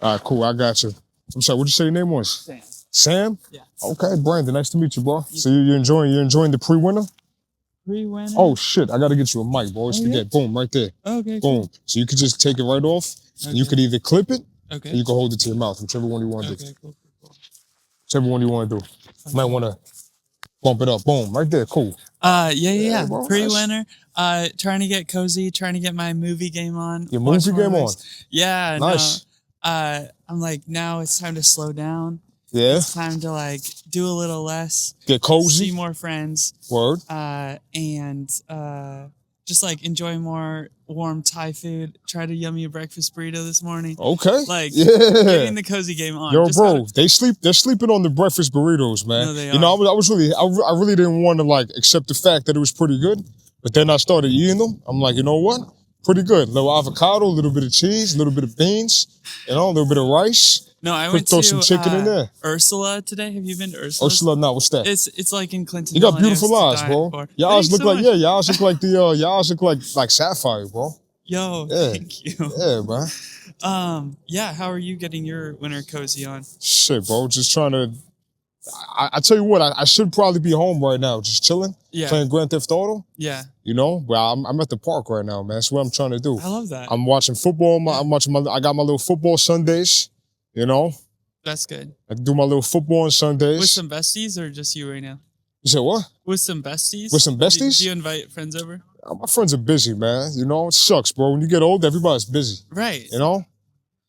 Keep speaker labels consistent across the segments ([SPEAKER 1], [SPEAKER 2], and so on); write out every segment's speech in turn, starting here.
[SPEAKER 1] All right, cool. I got you. I'm sorry. What'd you say your name was?
[SPEAKER 2] Sam.
[SPEAKER 1] Sam?
[SPEAKER 2] Yeah.
[SPEAKER 1] Okay, Brandon. Nice to meet you, bro. So you're enjoying the pre-winner?
[SPEAKER 2] Pre-winner?
[SPEAKER 1] Oh shit! I gotta get you a mic, bro. Forget.
[SPEAKER 2] Yeah?
[SPEAKER 1] Boom, right there.
[SPEAKER 2] Okay.
[SPEAKER 1] Boom.
[SPEAKER 2] Cool.
[SPEAKER 1] So you could just take it right off.
[SPEAKER 2] Okay.
[SPEAKER 1] And you could either clip it,
[SPEAKER 2] okay.
[SPEAKER 1] or you can hold it to your mouth. Whichever one you want to do.
[SPEAKER 2] Okay. Cool.
[SPEAKER 1] Whichever one you want to do. Okay. Might want to bump it up. Boom, right there. Cool.
[SPEAKER 2] Yeah.
[SPEAKER 1] Bro,
[SPEAKER 2] Pre-winner. Trying to get cozy. Trying to get my movie game on.
[SPEAKER 1] Your movie game on.
[SPEAKER 2] Yeah.
[SPEAKER 1] Nice.
[SPEAKER 2] No, I'm like, now it's time to slow down.
[SPEAKER 1] Yeah.
[SPEAKER 2] It's time to like do a little less.
[SPEAKER 1] Get cozy.
[SPEAKER 2] See more friends.
[SPEAKER 1] Word.
[SPEAKER 2] And just like enjoy more warm Thai food. Tried a yummy breakfast burrito this morning.
[SPEAKER 1] Okay.
[SPEAKER 2] Like,
[SPEAKER 1] yeah.
[SPEAKER 2] getting the cozy game on.
[SPEAKER 1] Yo,
[SPEAKER 2] just
[SPEAKER 1] bro, they're sleeping on the breakfast burritos, man.
[SPEAKER 2] No, they
[SPEAKER 1] you know, I really didn't want to like accept the fact that it was pretty good, but then I started eating them. I'm like, you know what? Pretty good. Little avocado, a little bit of cheese, a little bit of beans, you know, a little bit of rice.
[SPEAKER 2] No, I went
[SPEAKER 1] throw
[SPEAKER 2] to
[SPEAKER 1] some chicken in there.
[SPEAKER 2] Ursula today. Have you been to Ursula?
[SPEAKER 1] Ursula, no, what's that?
[SPEAKER 2] It's like in Clinton.
[SPEAKER 1] You got beautiful eyes, bro. Your eyes look like your eyes look like your eyes look like sapphire, bro.
[SPEAKER 2] Yo,
[SPEAKER 1] yeah.
[SPEAKER 2] Thank you.
[SPEAKER 1] Yeah, man.
[SPEAKER 2] Yeah. How are you getting your winter cozy on?
[SPEAKER 1] Shit, bro. Just trying to. I tell you what, I should probably be home right now, just chilling, playing Grand Theft Auto.
[SPEAKER 2] Yeah.
[SPEAKER 1] You know, but I'm at the park right now, man. That's what I'm trying to do.
[SPEAKER 2] I love that.
[SPEAKER 1] I'm watching football. I got my little football Sundays. You know.
[SPEAKER 2] That's good.
[SPEAKER 1] I do my little football on Sundays.
[SPEAKER 2] With some besties or just you right now?
[SPEAKER 1] You said what?
[SPEAKER 2] With some besties?
[SPEAKER 1] With some besties?
[SPEAKER 2] Do you invite friends over?
[SPEAKER 1] My friends are busy, man. You know, it sucks, bro. When you get old, everybody's busy.
[SPEAKER 2] Right.
[SPEAKER 1] You know?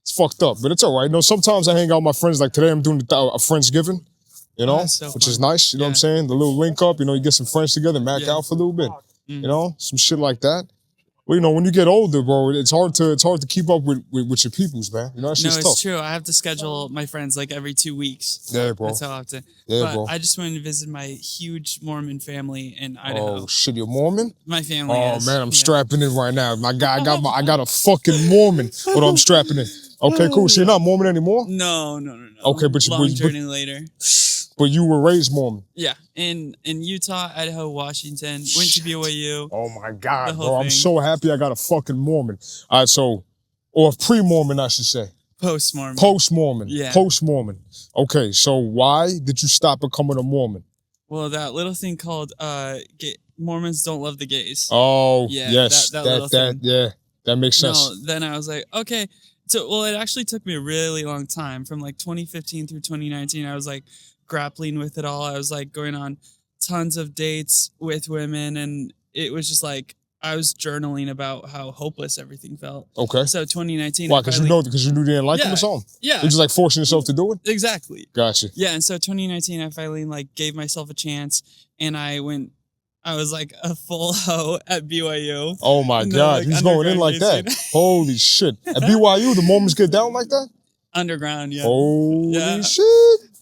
[SPEAKER 1] It's fucked up, but it's all right. You know, sometimes I hang out with my friends. Like today, I'm doing a Friendsgiving, you know, which is nice. You know what I'm saying? The little link up, you know, you get some friends together, mac out for a little bit. You know, some shit like that. Well, you know, when you get older, bro, it's hard to keep up with your peoples, man. You know, that's just tough.
[SPEAKER 2] No, it's true. I have to schedule my friends like every 2 weeks.
[SPEAKER 1] Yeah, bro.
[SPEAKER 2] That's how often.
[SPEAKER 1] Yeah,
[SPEAKER 2] but
[SPEAKER 1] bro.
[SPEAKER 2] I just went to visit my huge Mormon family in Idaho.
[SPEAKER 1] Oh shit, you're Mormon?
[SPEAKER 2] My family is.
[SPEAKER 1] Man, I'm strapping in right now. My guy, I got a fucking Mormon. What I'm strapping in. Okay, cool. So you're not Mormon anymore?
[SPEAKER 2] No.
[SPEAKER 1] Okay, but
[SPEAKER 2] long journey later.
[SPEAKER 1] But you were raised Mormon.
[SPEAKER 2] Yeah, in Utah, Idaho, Washington. Went to BYU.
[SPEAKER 1] Oh my God, bro!
[SPEAKER 2] thing.
[SPEAKER 1] I'm so happy I got a fucking Mormon. All right, or pre-Mormon, I should say.
[SPEAKER 2] Post-Mormon.
[SPEAKER 1] Post-Mormon.
[SPEAKER 2] Yeah.
[SPEAKER 1] Post-Mormon. Okay, so why did you stop becoming a Mormon?
[SPEAKER 2] Well, that little thing called Mormons don't love the gays.
[SPEAKER 1] Oh,
[SPEAKER 2] yeah,
[SPEAKER 1] yes, that makes sense.
[SPEAKER 2] No, then I was like, okay. So, well, it actually took me a really long time from like 2015 through 2019. I was like grappling with it all. I was like going on tons of dates with women, and it was just like I was journaling about how hopeless everything felt.
[SPEAKER 1] Okay.
[SPEAKER 2] So 2019.
[SPEAKER 1] Why? Because you knew you didn't like them or something?
[SPEAKER 2] Yeah.
[SPEAKER 1] You're just like forcing yourself to do it?
[SPEAKER 2] Exactly.
[SPEAKER 1] Gotcha.
[SPEAKER 2] Yeah, and so 2019, I finally like gave myself a chance, and I was like a full hoe at BYU.
[SPEAKER 1] Oh my God, he's going in like that. Holy shit. At BYU, the Mormons get down like that?
[SPEAKER 2] Underground, yeah.
[SPEAKER 1] Holy shit.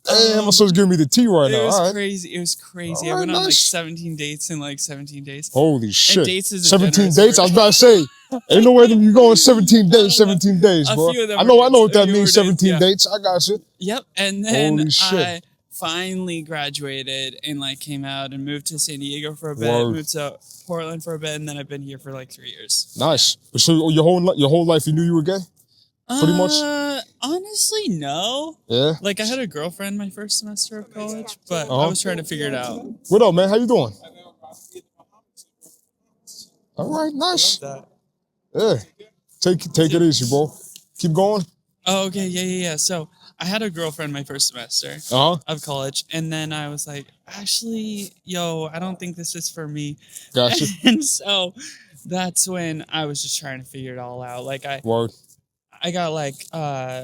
[SPEAKER 1] Damn, my son's giving me the tea right now.
[SPEAKER 2] It was crazy. It was crazy.
[SPEAKER 1] Right,
[SPEAKER 2] I went on like 17 dates in like 17 days.
[SPEAKER 1] Holy shit.
[SPEAKER 2] And dates is
[SPEAKER 1] 17 dates? I was about to say, ain't no way you go on 17 days, 17 days, bro. I know what that means, 17 dates. I got you.
[SPEAKER 2] Yep. And then I finally graduated and like came out and moved to San Diego for a bit, moved to Portland for a bit, and then I've been here for like 3 years.
[SPEAKER 1] Nice. So your whole life you knew you were gay? Pretty much?
[SPEAKER 2] Honestly, no.
[SPEAKER 1] Yeah?
[SPEAKER 2] Like, I had a girlfriend my first semester of college, but I was trying to figure it out.
[SPEAKER 1] What up, man? How you doing? All right, nice. Yeah. Take it easy, bro. Keep going.
[SPEAKER 2] Oh, okay. Yeah. So, I had a girlfriend my first semester of college, and then I was like, actually, I don't think this is for me.
[SPEAKER 1] Gotcha.
[SPEAKER 2] And so, that's when I was just trying to figure it all out. Like, I got like,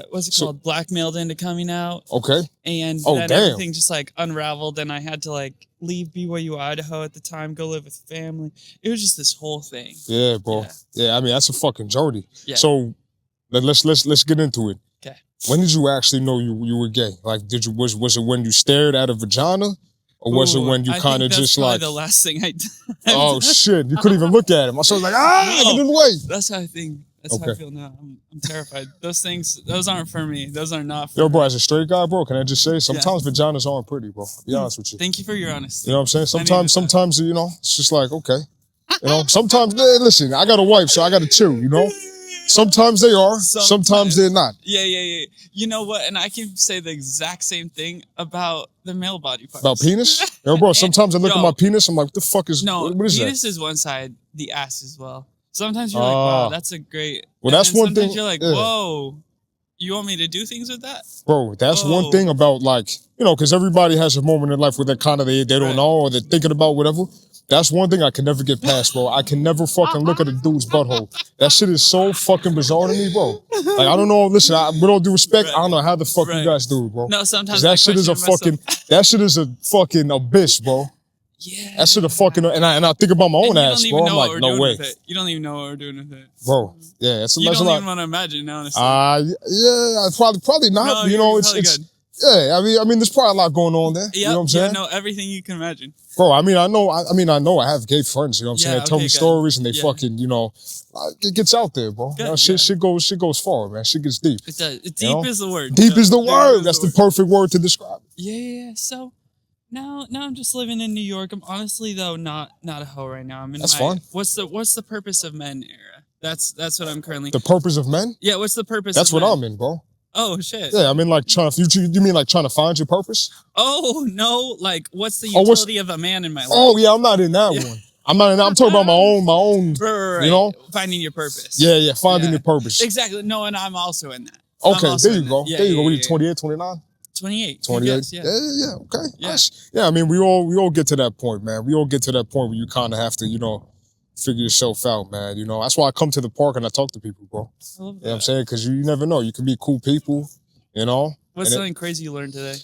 [SPEAKER 2] what's it called? Blackmailed into coming out.
[SPEAKER 1] Okay.
[SPEAKER 2] And then everything just like unraveled, and I had to like leave BYU, Idaho at the time, go live with family. It was just this whole thing.
[SPEAKER 1] Yeah, bro. Yeah, I mean, that's a fucking journey.
[SPEAKER 2] Yeah.
[SPEAKER 1] So let's get into it.
[SPEAKER 2] Okay.
[SPEAKER 1] When did you actually know you were gay? Like, was it when you stared at a vagina? Or was it when you kind of just like...
[SPEAKER 2] the last thing I did.
[SPEAKER 1] Oh, shit. You couldn't even look at him. I was like, get in the way.
[SPEAKER 2] That's how I think. That's how I feel now. I'm terrified. Those aren't for me. Those are not for
[SPEAKER 1] me. Yo, bro, as a straight guy, bro, can I just say, sometimes vaginas aren't pretty, bro. I'll be honest with you.
[SPEAKER 2] Thank you for your honesty.
[SPEAKER 1] You know what I'm saying? Sometimes, you know, it's just like, okay. You know, sometimes, listen, I got a wife, so I got to chill, you know? Sometimes they are, sometimes they're not.
[SPEAKER 2] Yeah. You know what? And I can say the exact same thing about the male body parts.
[SPEAKER 1] About penis? Yo, bro, sometimes I look at my penis, I'm like, what the fuck is, what is
[SPEAKER 2] penis
[SPEAKER 1] that?
[SPEAKER 2] is one side, the ass as well. Sometimes you're like, wow, that's a great...
[SPEAKER 1] Well, that's one thing.
[SPEAKER 2] You're like, whoa, you want me to do things with that?
[SPEAKER 1] Bro, that's one thing about like, you know, because everybody has a moment in life where they don't know or they're thinking about whatever. That's one thing I can never get past, bro. I can never fucking look at a dude's butthole. That shit is so fucking bizarre to me, bro. Like, I don't know. Listen, with all due respect, I don't know how the fuck you guys do it, bro.
[SPEAKER 2] No, sometimes
[SPEAKER 1] that shit is a fucking, that shit is a fucking abyss, bro.
[SPEAKER 2] Yeah.
[SPEAKER 1] That shit a fucking, and I think about my own ass, bro. I'm like, no way.
[SPEAKER 2] You don't even know what we're doing with it.
[SPEAKER 1] Bro, yeah. It's a
[SPEAKER 2] you don't even want to imagine, honestly.
[SPEAKER 1] Yeah, probably not.
[SPEAKER 2] No,
[SPEAKER 1] you know, it's
[SPEAKER 2] good.
[SPEAKER 1] Yeah, I mean, there's probably a lot going on there.
[SPEAKER 2] Yep,
[SPEAKER 1] you know what I'm saying?
[SPEAKER 2] No, everything you can imagine.
[SPEAKER 1] Bro, I know I have gay friends, you know what I'm saying? They tell me stories and they fucking, you know, it gets out there, bro. You know, shit goes far, man. Shit gets deep.
[SPEAKER 2] It does. Deep is the word.
[SPEAKER 1] Deep is the word. That's the perfect word to describe it.
[SPEAKER 2] Yeah. So now I'm just living in New York. I'm honestly though not a hoe right now. I'm in
[SPEAKER 1] That's fine.
[SPEAKER 2] What's the purpose of men era? That's what I'm currently.
[SPEAKER 1] The purpose of men?
[SPEAKER 2] Yeah, what's the purpose?
[SPEAKER 1] That's what I'm in, bro.
[SPEAKER 2] Oh shit.
[SPEAKER 1] Yeah, I mean like you mean like trying to find your purpose?
[SPEAKER 2] Oh no, like what's the utility of a man in my life?
[SPEAKER 1] Oh yeah, I'm not in that one. I'm talking about my own
[SPEAKER 2] right.
[SPEAKER 1] You know?
[SPEAKER 2] Finding your purpose.
[SPEAKER 1] Yeah, finding your purpose.
[SPEAKER 2] Exactly. No, and I'm also in that.
[SPEAKER 1] Okay, there you go. There you go. What are you, 28, 29?
[SPEAKER 2] 28.
[SPEAKER 1] 28. Yeah, okay. Yeah. Nice. Yeah, I mean we all get to that point, man. We all get to that point where you kind of have to, you know, figure yourself out, man. You know, that's why I come to the park and I talk to people, bro. You know what I'm saying? Because you never know. You can be cool people, you know?
[SPEAKER 2] What's something crazy you learned today?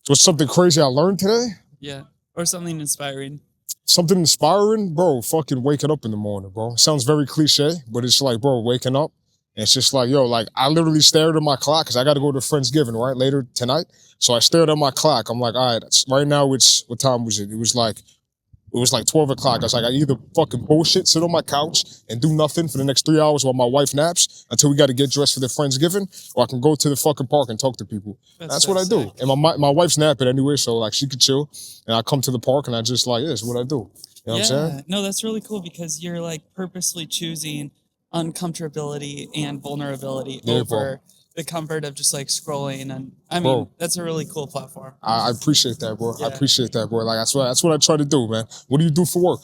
[SPEAKER 1] What's something crazy I learned today?
[SPEAKER 2] Yeah. Or something inspiring.
[SPEAKER 1] Something inspiring? Bro, fucking waking up in the morning, bro. It sounds very cliche, but it's like, bro, waking up. And it's just like, yo, like, I literally stared at my clock because I got to go to Friendsgiving, right, later tonight. So I stared at my clock. I'm like, all right, right now what time was it? It was like 12 o'clock. I was like, I either fucking bullshit, sit on my couch and do nothing for the next 3 hours while my wife naps until we got to get dressed for the Friendsgiving, or I can go to the fucking park and talk to people. That's what I do. And my wife's napping anyway, so like she could chill. And I come to the park and I just like, this is what I do. You know what I'm saying?
[SPEAKER 2] No, that's really cool because you're like purposely choosing uncomfortability and vulnerability over the comfort of just like scrolling. And I mean, that's a really cool platform.
[SPEAKER 1] I appreciate that, bro. I appreciate that, bro. Like that's what I try to do, man. What do you do for work?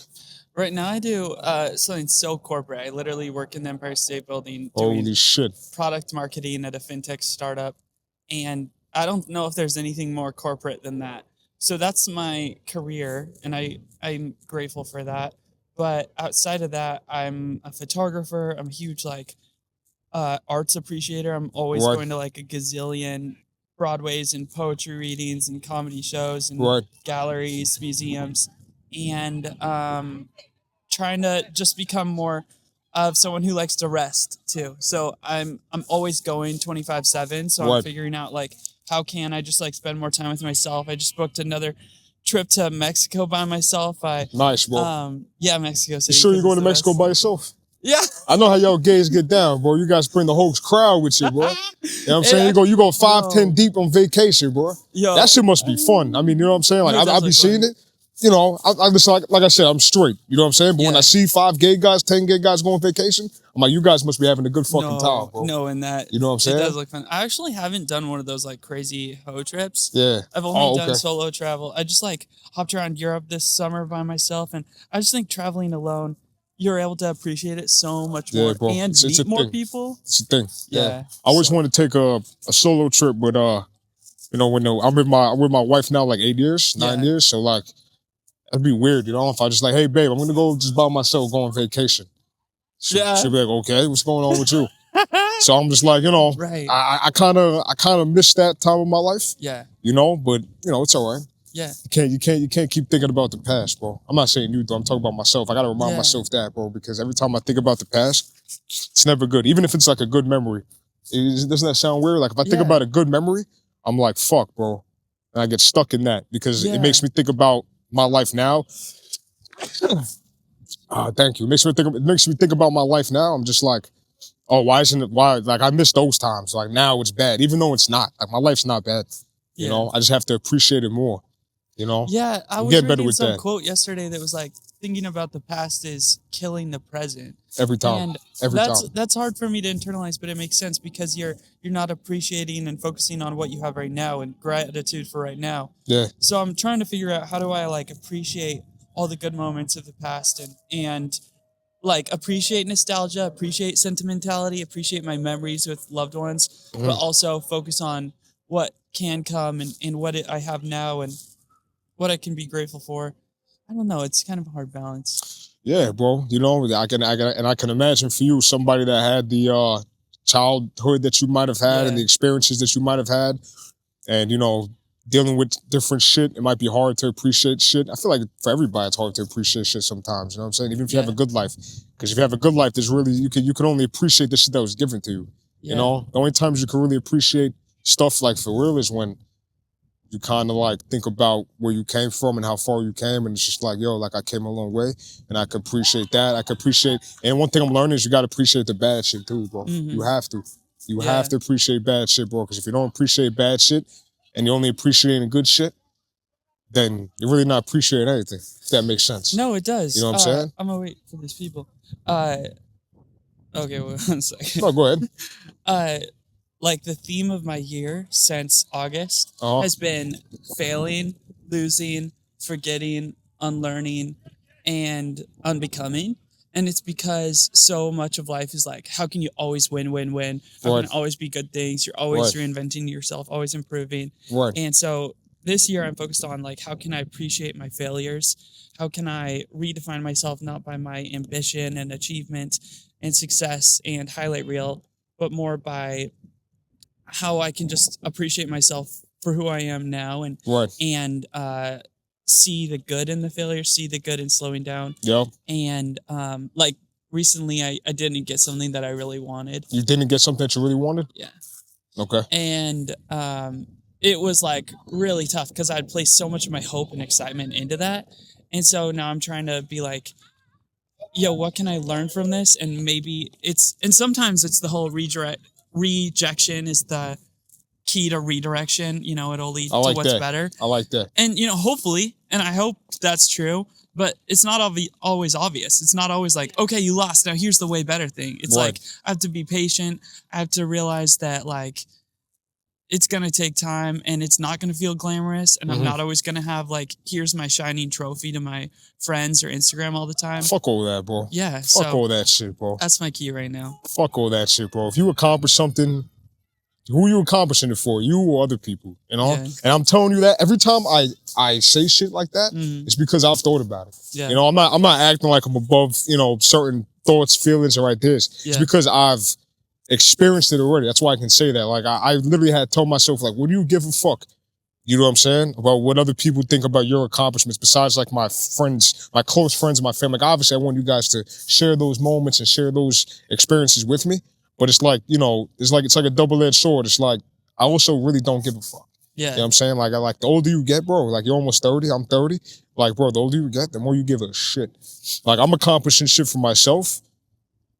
[SPEAKER 2] Right now I do something so corporate. I literally work in the Empire State Building doing
[SPEAKER 1] Holy shit.
[SPEAKER 2] Product marketing at a fintech startup. And I don't know if there's anything more corporate than that. So that's my career and I'm grateful for that. But outside of that, I'm a photographer. I'm a huge like arts appreciator. I'm always going to like a gazillion Broadways and poetry readings and comedy shows and galleries, museums, and trying to just become more of someone who likes to rest too. So I'm always going 24/7. So I'm figuring out like how can I just like spend more time with myself. I just booked another trip to Mexico by myself.
[SPEAKER 1] Nice, bro.
[SPEAKER 2] Yeah, Mexico City.
[SPEAKER 1] You sure you're going to Mexico by yourself?
[SPEAKER 2] Yeah.
[SPEAKER 1] I know how y'all gays get down, bro. You guys bring the whole crowd with you, bro. You know what I'm saying? You go 5-10 deep on vacation, bro. Yo. That shit must be fun. I mean, you know what I'm saying? Like, I be seeing it. You know, I listen, like I said, I'm straight. You know what I'm saying? But when I see 5 gay guys, 10 gay guys going on vacation, I'm like, you guys must be having a good fucking time, bro.
[SPEAKER 2] No, and that,
[SPEAKER 1] you know what I'm saying?
[SPEAKER 2] It does look fun. I actually haven't done one of those like crazy hoe trips.
[SPEAKER 1] Yeah.
[SPEAKER 2] I've only done solo travel. I just like hopped around Europe this summer by myself. And I just think traveling alone, you're able to appreciate it so much more and meet more people.
[SPEAKER 1] It's a thing. Yeah. I always wanted to take a solo trip, but you know, when I'm with my wife now like 8 years, 9 years. So like, it'd be weird, you know, if I just like, hey babe, I'm gonna go just by myself, go on vacation. She'll be like, okay, what's going on with you? So I'm just like, you know, I kind of miss that time of my life. Yeah. You know, but you know, it's all right. Yeah. You can't keep thinking about the past, bro. I'm not saying you though, I'm talking about myself. I gotta remind myself that, bro, because every time I think about the past, it's never good. Even if it's like a good memory. Doesn't that sound weird? Like if I think about a good memory, I'm like, fuck, bro. And I get stuck in that because it makes me think about my life now. Thank you. It makes me think about my life now. I'm just like, oh, why like I miss those times. Like now it's bad, even though it's not. Like my life's not bad. You know, I just have to appreciate it more. You know?
[SPEAKER 2] Yeah, I was reading some quote yesterday that was like, thinking about the past is killing the present.
[SPEAKER 1] Every time.
[SPEAKER 2] And that's hard for me to internalize, but it makes sense because you're not appreciating and focusing on what you have right now and gratitude for right now.
[SPEAKER 1] Yeah.
[SPEAKER 2] So I'm trying to figure out how do I like appreciate all the good moments of the past and like appreciate nostalgia, appreciate sentimentality, appreciate my memories with loved ones, but also focus on what can come and what I have now and what I can be grateful for. I don't know. It's kind of a hard balance.
[SPEAKER 1] Yeah, bro. You know, I can imagine for you, somebody that had the childhood that you might have had and the experiences that you might have had, and you know, dealing with different shit, it might be hard to appreciate shit. I feel like for everybody, it's hard to appreciate shit sometimes. You know what I'm saying? Even if you have a good life, because if you have a good life, there's really you can only appreciate the shit that was given to you. You know, the only times you can really appreciate stuff like for real is when you kind of like think about where you came from and how far you came, and it's just like, yo, like I came a long way, and I could appreciate that. I could appreciate, and one thing I'm learning is you got to appreciate the bad shit too, bro. You have to. You have to appreciate bad shit, bro, because if you don't appreciate bad shit and you're only appreciating good shit, then you're really not appreciating anything, if that makes sense.
[SPEAKER 2] No, it does.
[SPEAKER 1] You know what I'm saying?
[SPEAKER 2] I'm gonna wait for these people. Okay, well, 1 second.
[SPEAKER 1] No, go ahead.
[SPEAKER 2] Like the theme of my year since August has been failing, losing, forgetting, unlearning, and unbecoming. And it's because so much of life is like, how can you always win? How can it always be good things? You're always reinventing yourself, always improving. And so this year I'm focused on like, how can I appreciate my failures? How can I redefine myself not by my ambition and achievement and success and highlight reel, but more by how I can just appreciate myself for who I am now and see the good in the failure, see the good in slowing down.
[SPEAKER 1] Yeah.
[SPEAKER 2] And like recently I didn't get something that I really wanted.
[SPEAKER 1] You didn't get something that you really wanted?
[SPEAKER 2] Yeah.
[SPEAKER 1] Okay.
[SPEAKER 2] And it was like really tough because I'd placed so much of my hope and excitement into that. And so now I'm trying to be like, yo, what can I learn from this? And maybe sometimes it's the whole rejection is the key to redirection. You know, it'll lead to what's better.
[SPEAKER 1] I like that.
[SPEAKER 2] And, you know, hopefully, and I hope that's true, but it's not always obvious. It's not always like, okay, you lost. Now here's the way better thing. It's like, I have to be patient. I have to realize that like, it's going to take time and it's not going to feel glamorous. And I'm not always going to have like, here's my shining trophy to my friends or Instagram all the time.
[SPEAKER 1] Fuck all that, bro.
[SPEAKER 2] Yeah.
[SPEAKER 1] Fuck all that shit, bro.
[SPEAKER 2] That's my key right now.
[SPEAKER 1] Fuck all that shit, bro. If you accomplish something, who are you accomplishing it for? You or other people, you know? Yeah. And I'm telling you that every time I say shit like that, it's because I've thought about it. Yeah. You know, I'm not acting like I'm above, you know, certain thoughts, feelings, or ideas. Yeah. It's because I've experienced it already. That's why I can say that. Like I literally had told myself, like, what do you give a fuck? You know what I'm saying? About what other people think about your accomplishments besides like my friends, my close friends, and my family. Like obviously I want you guys to share those moments and share those experiences with me. But it's like, you know, it's like a double-edged sword. It's like, I also really don't give a fuck. Yeah. You know what I'm saying? Like, the older you get, bro, like you're almost 30, I'm 30. Like, bro, the older you get, the more you give a shit. Like, I'm accomplishing shit for myself,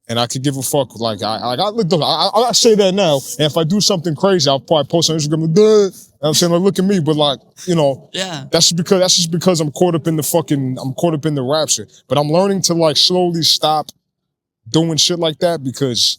[SPEAKER 1] and I could give a fuck. Like, I say that now, and if I do something crazy, I'll probably post on Instagram, like, duh. You know what I'm saying? Like, look at me. But like, you know, that's just because I'm caught up in the rap shit. But I'm learning to like slowly stop doing shit like that because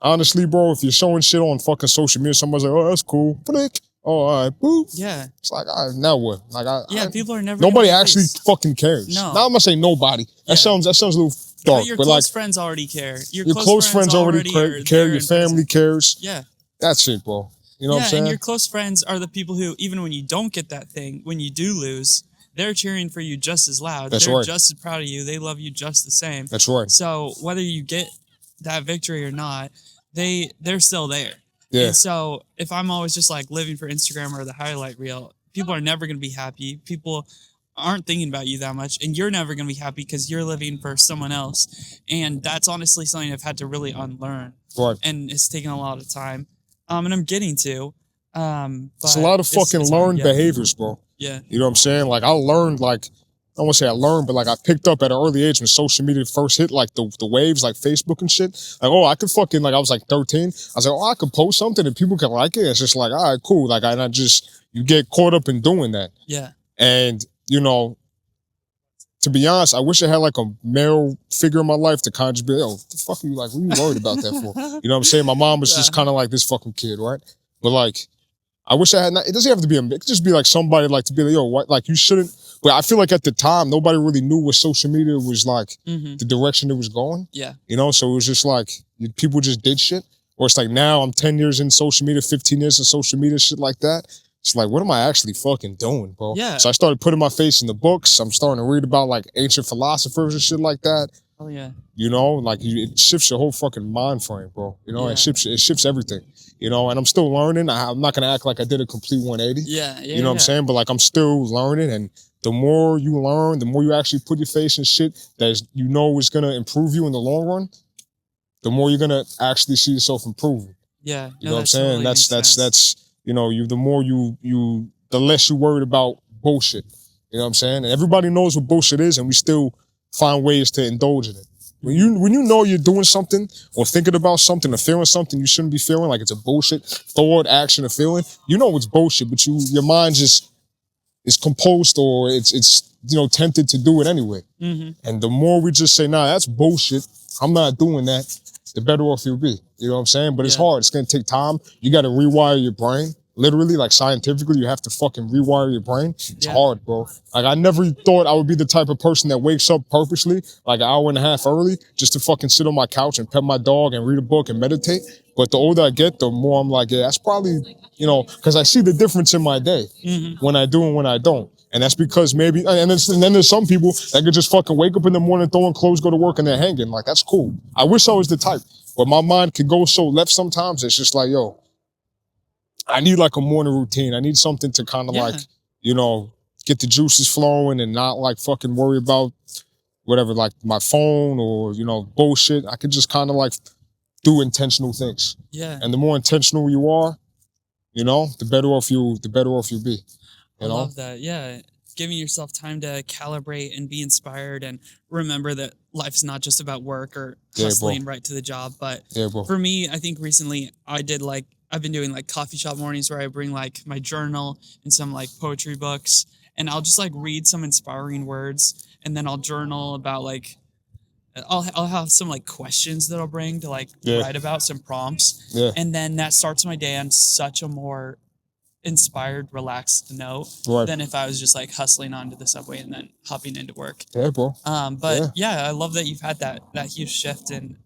[SPEAKER 1] honestly, bro, if you're showing shit on fucking social media, somebody's like, oh, that's cool. Flick. Oh, all right, boop. Yeah. It's like, all right, now what? Like,
[SPEAKER 2] people are never.
[SPEAKER 1] Nobody actually fucking cares. No. Now I'm gonna say nobody. That sounds a little dark.
[SPEAKER 2] But your
[SPEAKER 1] close
[SPEAKER 2] like, friends already care. Your
[SPEAKER 1] close friends already care. Your family cares. Yeah. That's it, bro. You know what I'm saying?
[SPEAKER 2] And your close friends are the people who, even when you don't get that thing, when you do lose, they're cheering for you just as loud. They're just as proud of you. They love you just the same.
[SPEAKER 1] That's right.
[SPEAKER 2] So whether you get that victory or not, they're still there. Yeah. And so if I'm always just like living for Instagram or the highlight reel, people are never going to be happy. People aren't thinking about you that much, and you're never going to be happy because you're living for someone else. And that's honestly something I've had to really unlearn. Right. And it's taken a lot of time. And I'm getting to.
[SPEAKER 1] It's a lot of fucking learned behaviors, bro. Yeah. You know what I'm saying? Like I learned like, I don't want to say I learned, but like I picked up at an early age when social media first hit, like the waves, like Facebook and shit. Like, oh, I could fucking, like I was like 13. I was like, oh, I could post something and people can like it. It's just like, all right, cool. Like, you get caught up in doing that. Yeah. And, you know, to be honest, I wish I had like a male figure in my life to kind of just be, yo, what the fuck are you like? What are you worried about that for? You know what I'm saying? My mom was just kind of like this fucking kid, right? But like, I wish I had not, it doesn't have to be it could just be like somebody like to be like, yo, what? Like you shouldn't, but I feel like at the time, nobody really knew what social media was like, the direction it was going.
[SPEAKER 2] Yeah.
[SPEAKER 1] You know, so it was just like, people just did shit. Or it's like now I'm 10 years in social media, 15 years in social media, shit like that. It's like, what am I actually fucking doing, bro?
[SPEAKER 2] Yeah.
[SPEAKER 1] So I started putting my face in the books. I'm starting to read about like ancient philosophers and shit like that.
[SPEAKER 2] Oh yeah.
[SPEAKER 1] You know, like it shifts your whole fucking mind frame, bro. You know, it shifts everything. You know, and I'm still learning. I'm not gonna act like I did a complete 180.
[SPEAKER 2] Yeah.
[SPEAKER 1] You know what I'm saying? But like I'm still learning, and the more you learn, the more you actually put your face in shit that you know is gonna improve you in the long run, the more you're gonna actually see yourself improving.
[SPEAKER 2] Yeah.
[SPEAKER 1] You know what I'm saying? That's you know, the more the less you worried about bullshit. You know what I'm saying? And everybody knows what bullshit is, and we still find ways to indulge in it. When you know you're doing something or thinking about something or feeling something you shouldn't be feeling, like it's a bullshit thought, action, or feeling, you know it's bullshit, but your mind just is composed or it's you know tempted to do it anyway. And the more we just say, nah, that's bullshit, I'm not doing that, the better off you'll be. You know what I'm saying? But it's hard. It's gonna take time. You gotta rewire your brain. Literally, like scientifically, you have to fucking rewire your brain. It's hard, bro. Like I never thought I would be the type of person that wakes up purposely, like an hour and a half early, just to fucking sit on my couch and pet my dog and read a book and meditate. But the older I get, the more I'm like, yeah, that's probably, you know, because I see the difference in my day when I do and when I don't. And that's because maybe, and then there's some people that could just fucking wake up in the morning, throw on clothes, go to work, and they're hanging. Like, that's cool. I wish I was the type. But my mind could go so left sometimes. It's just like, yo, I need like a morning routine. I need something to kind of like, you know, get the juices flowing and not like fucking worry about whatever, like my phone or, you know, bullshit. I could just kind of like do intentional things. Yeah. And the more intentional you are, you know, the better off you'll be. You know?
[SPEAKER 2] Love that. Yeah. Giving yourself time to calibrate and be inspired and remember that life's not just about work or hustling right to the job. But for me, I think recently I've been doing like coffee shop mornings where I bring like my journal and some like poetry books, and I'll just like read some inspiring words, and then I'll journal about like, I'll have some like questions that I'll bring to like write about, some prompts. Yeah. And then that starts my day on such a more inspired, relaxed note than if I was just like hustling onto the subway and then hopping into work.
[SPEAKER 1] Yeah, bro.
[SPEAKER 2] But I love that you've had that huge shift, and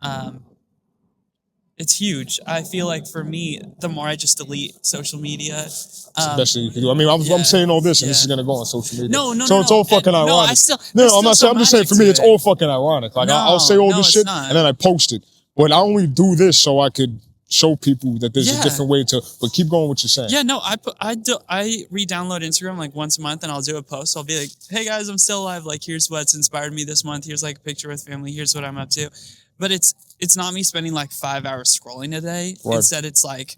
[SPEAKER 2] it's huge. I feel like for me, the more I just delete social media,
[SPEAKER 1] it's the best thing you can do. I mean, I'm saying all this, and this is gonna go on social media.
[SPEAKER 2] No.
[SPEAKER 1] So it's all fucking ironic. I'm not saying. I'm just saying for me, it's all fucking ironic. Like I'll say all this shit, and then I post it. But I only do this so I could show people that there's a different way to. But keep going what you're saying.
[SPEAKER 2] Yeah, no, I re-download Instagram like once a month, and I'll do a post. I'll be like, hey guys, I'm still alive. Like, here's what's inspired me this month. Here's like a picture with family. Here's what I'm up to. But it's not me spending like 5 hours scrolling a day. Right. Instead, it's like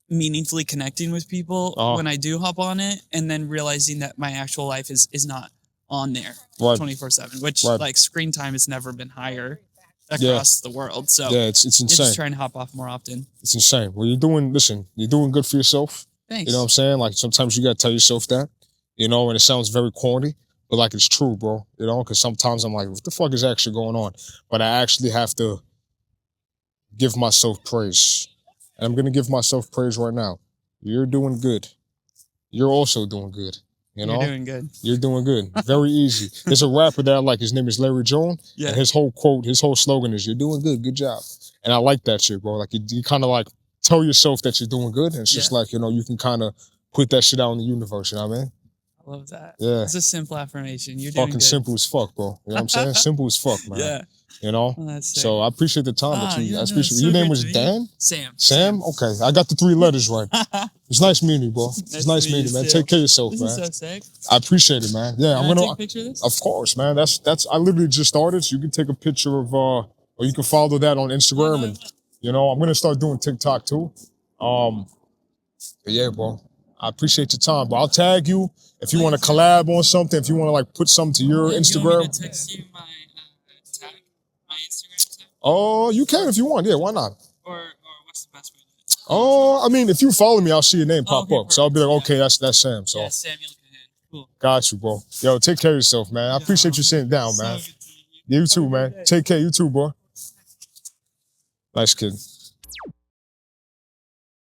[SPEAKER 2] meaningfully connecting with people when I do hop on it, and then realizing that my actual life is not on there 24/7, which like screen time has never been higher across the world. So
[SPEAKER 1] it's insane.
[SPEAKER 2] Just trying to hop off more often.
[SPEAKER 1] It's insane. Well, you're doing good for yourself.
[SPEAKER 2] Thanks.
[SPEAKER 1] You know what I'm saying? Like sometimes you gotta tell yourself that, you know, and it sounds very corny. But like it's true, bro, you know, because sometimes I'm like, what the fuck is actually going on? But I actually have to give myself praise. And I'm going to give myself praise right now. You're doing good. You're also doing good. You know?
[SPEAKER 2] You're doing good.
[SPEAKER 1] You're doing good. Very easy. There's a rapper that I like. His name is Larry Jones. Yeah. And his whole slogan is, you're doing good. Good job. And I like that shit, bro. Like you kind of like tell yourself that you're doing good. And it's just like, you know, you can kind of put that shit out in the universe. You know what I mean?
[SPEAKER 2] Love that.
[SPEAKER 1] Yeah.
[SPEAKER 2] It's a simple affirmation. You're doing
[SPEAKER 1] fucking
[SPEAKER 2] good.
[SPEAKER 1] Simple as fuck, bro. You know what I'm saying? Simple as fuck, man. Yeah. You know? Well, so I appreciate the time that you your name was Dan? Sam? Okay. I got the 3 letters right. It's nice meeting you, bro. It's nice meeting you, man. Take care of yourself, man.
[SPEAKER 2] This is so sick.
[SPEAKER 1] I appreciate it, man. Yeah, I'm gonna
[SPEAKER 2] take a picture of this?
[SPEAKER 1] Of course, man. That's I literally just started, so you can take a picture of or you can follow that on Instagram and you know, I'm gonna start doing TikTok too. But yeah, bro. I appreciate your time, bro. I'll tag you if you want to collab on something, if you want to like put something to your Instagram.
[SPEAKER 2] You want me to text you my Instagram tag?
[SPEAKER 1] Oh, you can if you want. Yeah, why not?
[SPEAKER 2] Or what's the best way to do it?
[SPEAKER 1] Oh, I mean, if you follow me, I'll see your name pop up. Perfect. So I'll be like, okay, that's Sam. So
[SPEAKER 2] yeah, Samuel Cahan. Cool.
[SPEAKER 1] Got you, bro. Yo, take care of yourself, man. I appreciate you sitting down, man. You too, man. Take care. You too, boy. Nice kid.